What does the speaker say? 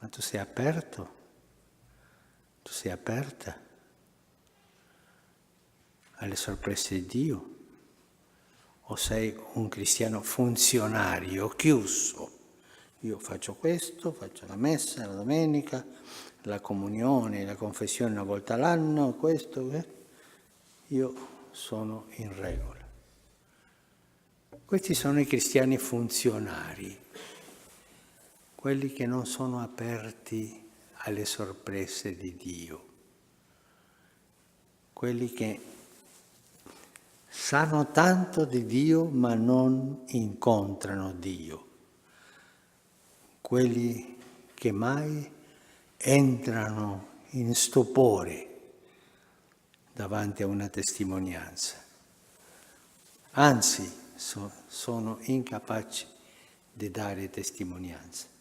Ma tu sei aperto? Tu sei aperta alle sorprese di Dio? O sei un cristiano funzionario, chiuso? Io faccio questo, faccio la messa, la domenica, la comunione, la confessione una volta all'anno, questo, io sono in regola. Questi sono i cristiani funzionari, quelli che non sono aperti alle sorprese di Dio, quelli che sanno tanto di Dio ma non incontrano Dio, quelli che mai entrano in stupore davanti a una testimonianza, anzi sono incapaci di dare testimonianza.